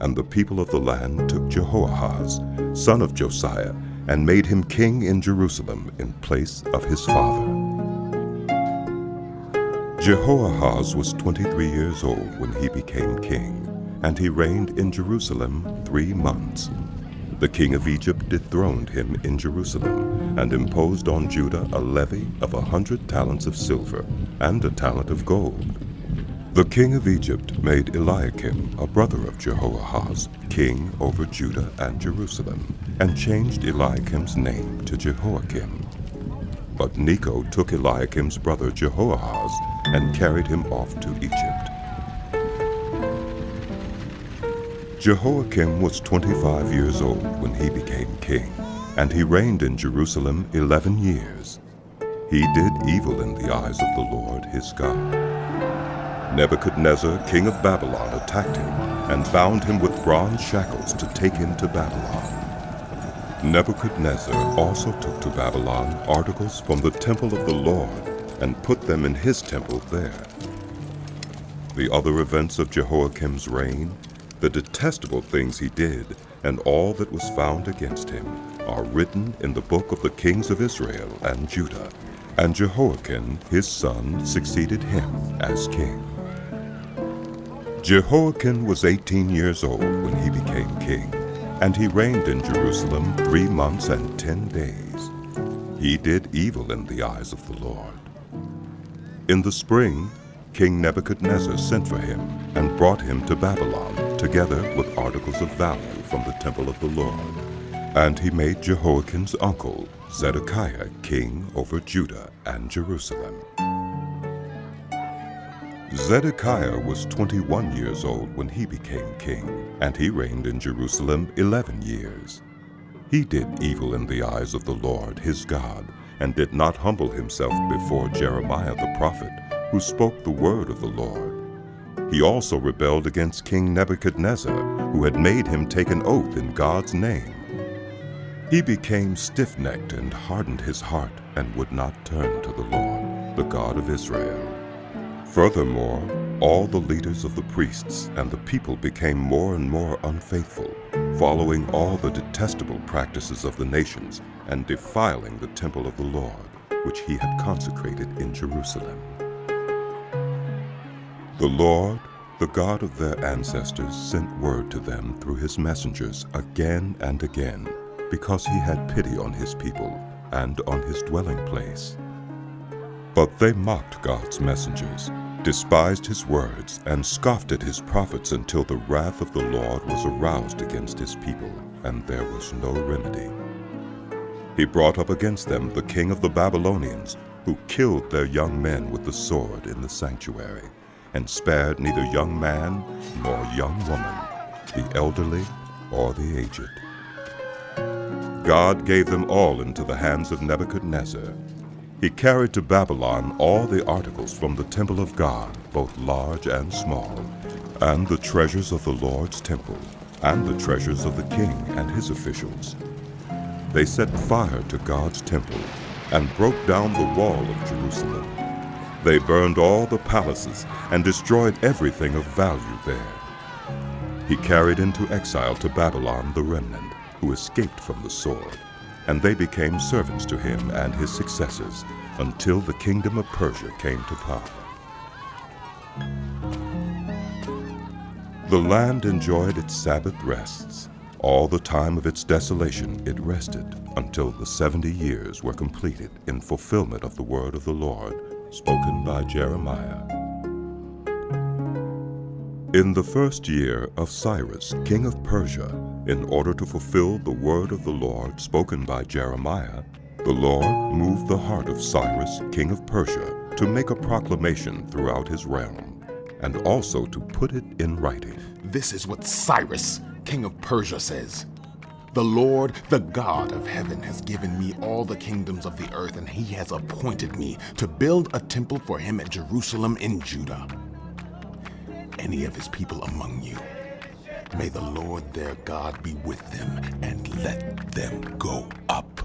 And the people of the land took Jehoahaz, son of Josiah, and made him king in Jerusalem in place of his father. Jehoahaz was 23 years old when he became king, and he reigned in Jerusalem 3 months. The king of Egypt dethroned him in Jerusalem and imposed on Judah a levy of 100 talents of silver and a talent of gold. The king of Egypt made Eliakim, a brother of Jehoahaz, king over Judah and Jerusalem, and changed Eliakim's name to Jehoiakim. But Necho took Eliakim's brother Jehoahaz and carried him off to Egypt. Jehoiakim was 25 years old when he became king, and he reigned in Jerusalem 11 years. He did evil in the eyes of the Lord his God. Nebuchadnezzar, king of Babylon, attacked him and bound him with bronze shackles to take him to Babylon. Nebuchadnezzar also took to Babylon articles from the temple of the Lord and put them in his temple there. The other events of Jehoiakim's reign, the detestable things he did, and all that was found against him, are written in the book of the kings of Israel and Judah. And Jehoiakim, his son, succeeded him as king. Jehoiakim was 18 years old when he became king, and he reigned in Jerusalem 3 months and 10 days. He did evil in the eyes of the Lord. In the spring, King Nebuchadnezzar sent for him and brought him to Babylon, together with articles of value from the temple of the Lord. And he made Jehoiakim's uncle, Zedekiah, king over Judah and Jerusalem. Zedekiah was 21 years old when he became king, and he reigned in Jerusalem 11 years. He did evil in the eyes of the Lord his God, and did not humble himself before Jeremiah the prophet, who spoke the word of the Lord. He also rebelled against King Nebuchadnezzar, who had made him take an oath in God's name. He became stiff-necked and hardened his heart, and would not turn to the Lord, the God of Israel. Furthermore, all the leaders of the priests and the people became more and more unfaithful, following all the detestable practices of the nations and defiling the temple of the Lord, which he had consecrated in Jerusalem. The Lord, the God of their ancestors, sent word to them through his messengers again and again, because he had pity on his people and on his dwelling place. But they mocked God's messengers, despised his words, and scoffed at his prophets until the wrath of the Lord was aroused against his people, and there was no remedy. He brought up against them the king of the Babylonians, who killed their young men with the sword in the sanctuary, and spared neither young man nor young woman, the elderly or the aged. God gave them all into the hands of Nebuchadnezzar. He carried to Babylon all the articles from the temple of God, both large and small, and the treasures of the Lord's temple, and the treasures of the king and his officials. They set fire to God's temple and broke down the wall of Jerusalem. They burned all the palaces and destroyed everything of value there. He carried into exile to Babylon the remnant, who escaped from the sword, and they became servants to him and his successors until the kingdom of Persia came to power. The land enjoyed its Sabbath rests. All the time of its desolation it rested until the 70 years were completed in fulfillment of the word of the Lord spoken by Jeremiah. In the first year of Cyrus, king of Persia, in order to fulfill the word of the Lord spoken by Jeremiah, the Lord moved the heart of Cyrus, king of Persia, to make a proclamation throughout his realm, and also to put it in writing. This is what Cyrus, king of Persia, says. The Lord, the God of heaven, has given me all the kingdoms of the earth, and he has appointed me to build a temple for him at Jerusalem in Judah. Any of his people among you, may the Lord their God be with them, and let them go up.